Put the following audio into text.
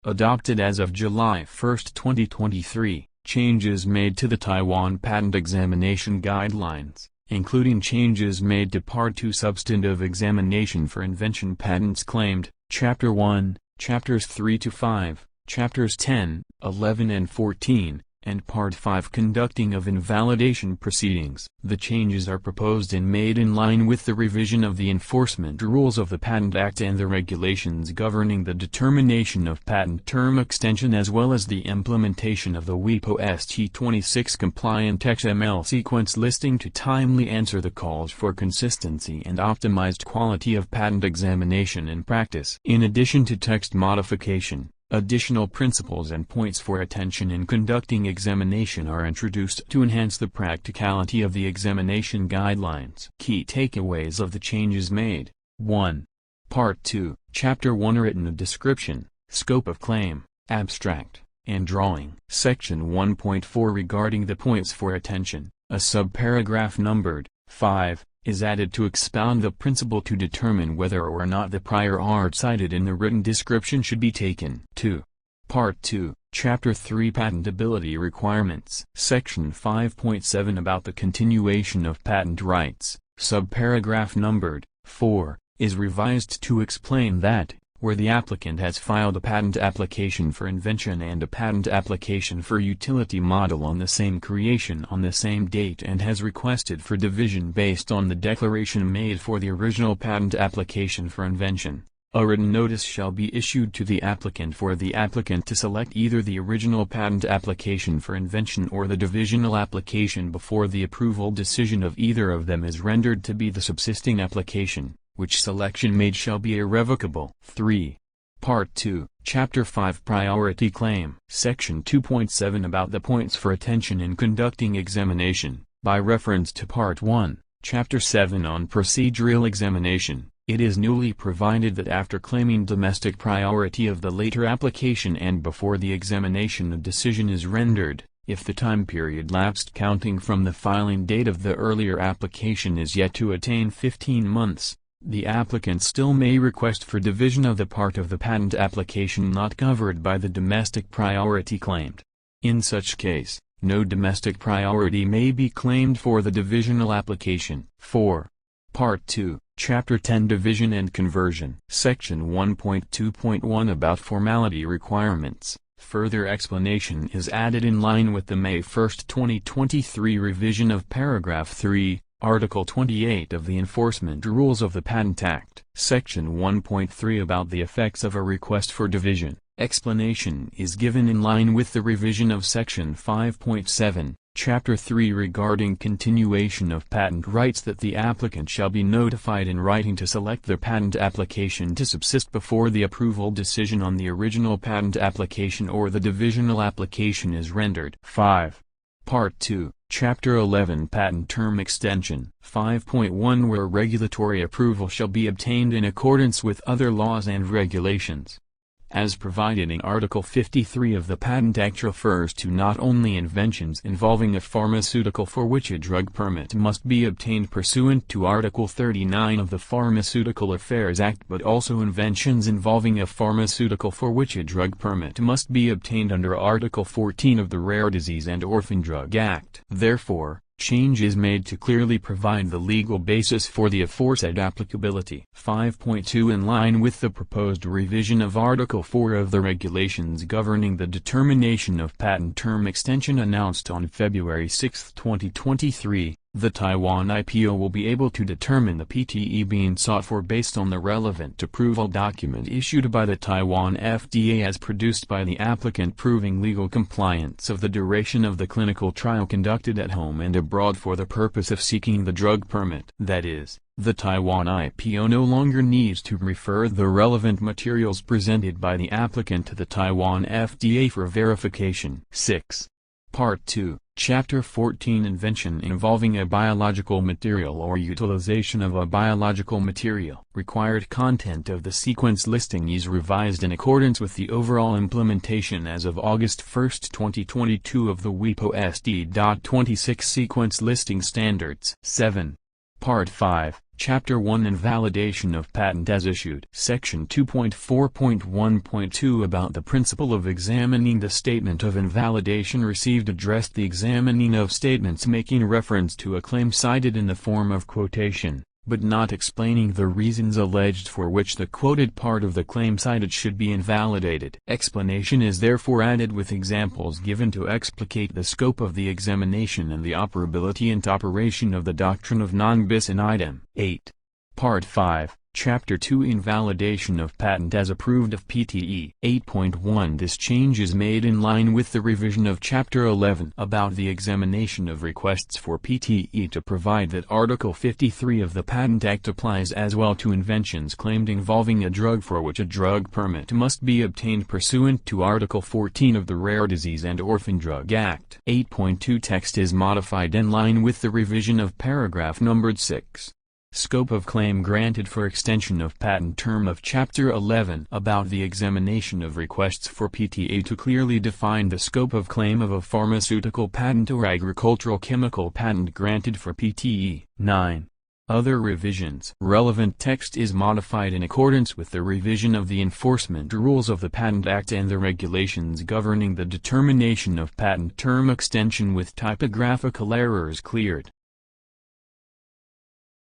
adopted as of July 1, 2023, changes made to the Taiwan Patent Examination Guidelines, including changes made to Part 2 Substantive Examination for Invention Patents Claimed, Chapter 1, Chapters 3 to 5, Chapters 10, 11 and 14, and Part 5 Conducting of Invalidation Proceedings. The changes are proposed and made in line with the revision of the enforcement rules of the Patent Act and the regulations governing the determination of patent term extension, as well as the implementation of the WIPO ST26 compliant XML sequence listing to timely answer the calls for consistency and optimized quality of patent examination and practice. In addition to text modification, additional principles and points for attention in conducting examination are introduced to enhance the practicality of the examination guidelines. Key takeaways of the changes made: 1. Part 2, Chapter 1 Written description, scope of claim, abstract, and drawing. Section 1.4 regarding the points for attention, a subparagraph numbered 5, is added to expound the principle to determine whether or not the prior art cited in the written description should be taken. 2. Part 2, Chapter 3 Patentability Requirements. Section 5.7 about the continuation of patent rights, subparagraph numbered 4, is revised to explain that, where the applicant has filed a patent application for invention and a patent application for utility model on the same creation on the same date and has requested for division based on the declaration made for the original patent application for invention, a written notice shall be issued to the applicant for the applicant to select either the original patent application for invention or the divisional application before the approval decision of either of them is rendered to be the subsisting application, which selection made shall be irrevocable. 3. Part 2, Chapter 5 Priority Claim. Section 2.7 about the points for attention in conducting examination. By reference to Part 1, Chapter 7 on procedural examination, it is newly provided that after claiming domestic priority of the later application and before the examination a decision is rendered, if the time period lapsed counting from the filing date of the earlier application is yet to attain 15 months, the applicant still may request for division of the part of the patent application not covered by the domestic priority claimed. In such case, no domestic priority may be claimed for the divisional application. 4. Part 2, Chapter 10 Division and Conversion. Section 1.2.1 about formality requirements. Further explanation is added in line with the May 1, 2023 revision of Paragraph 3, Article 28 of the Enforcement Rules of the Patent Act. Section 1.3 about the effects of a request for division. Explanation is given in line with the revision of Section 5.7, Chapter 3 regarding continuation of patent rights that the applicant shall be notified in writing to select the patent application to subsist before the approval decision on the original patent application or the divisional application is rendered. 5. Part 2, Chapter 11 Patent Term Extension. 5.1 where regulatory approval shall be obtained in accordance with other laws and regulations. As provided in Article 53 of the Patent Act refers to not only inventions involving a pharmaceutical for which a drug permit must be obtained pursuant to Article 39 of the Pharmaceutical Affairs Act but also inventions involving a pharmaceutical for which a drug permit must be obtained under Article 14 of the Rare Disease and Orphan Drug Act. Therefore, change is made to clearly provide the legal basis for the aforesaid applicability. 5.2 in line with the proposed revision of Article 4 of the regulations governing the determination of patent term extension announced on February 6, 2023, the Taiwan IPO will be able to determine the PTE being sought for based on the relevant approval document issued by the Taiwan FDA as produced by the applicant proving legal compliance of the duration of the clinical trial conducted at home and abroad for the purpose of seeking the drug permit. That is, the Taiwan IPO no longer needs to refer the relevant materials presented by the applicant to the Taiwan FDA for verification. 6. Part 2, Chapter 14 Invention involving a biological material or utilization of a biological material. Required content of the sequence listing is revised in accordance with the overall implementation as of August 1, 2022 of the WIPO SD.26 sequence listing standards. 7. Part 5, Chapter 1 Invalidation of Patent as Issued. Section 2.4.1.2 about the principle of examining the statement of invalidation received addressed the examining of statements making reference to a claim cited in the form of quotation, but not explaining the reasons alleged for which the quoted part of the claim cited should be invalidated. Explanation is therefore added with examples given to explicate the scope of the examination and the operability and operation of the doctrine of non bis in idem. 8. Part 5, Chapter 2 Invalidation of Patent as Approved of PTE. 8.1 This change is made in line with the revision of Chapter 11 about the examination of requests for PTE to provide that Article 53 of the Patent Act applies as well to inventions claimed involving a drug for which a drug permit must be obtained pursuant to Article 14 of the Rare Disease and Orphan Drug Act. 8.2 Text is modified in line with the revision of paragraph numbered 6. Scope of claim granted for extension of patent term of Chapter 11 about the examination of requests for PTA to clearly define the scope of claim of a pharmaceutical patent or agricultural chemical patent granted for PTE. 9. Other revisions. Relevant text is modified in accordance with the revision of the enforcement rules of the Patent Act and the regulations governing the determination of patent term extension with typographical errors cleared.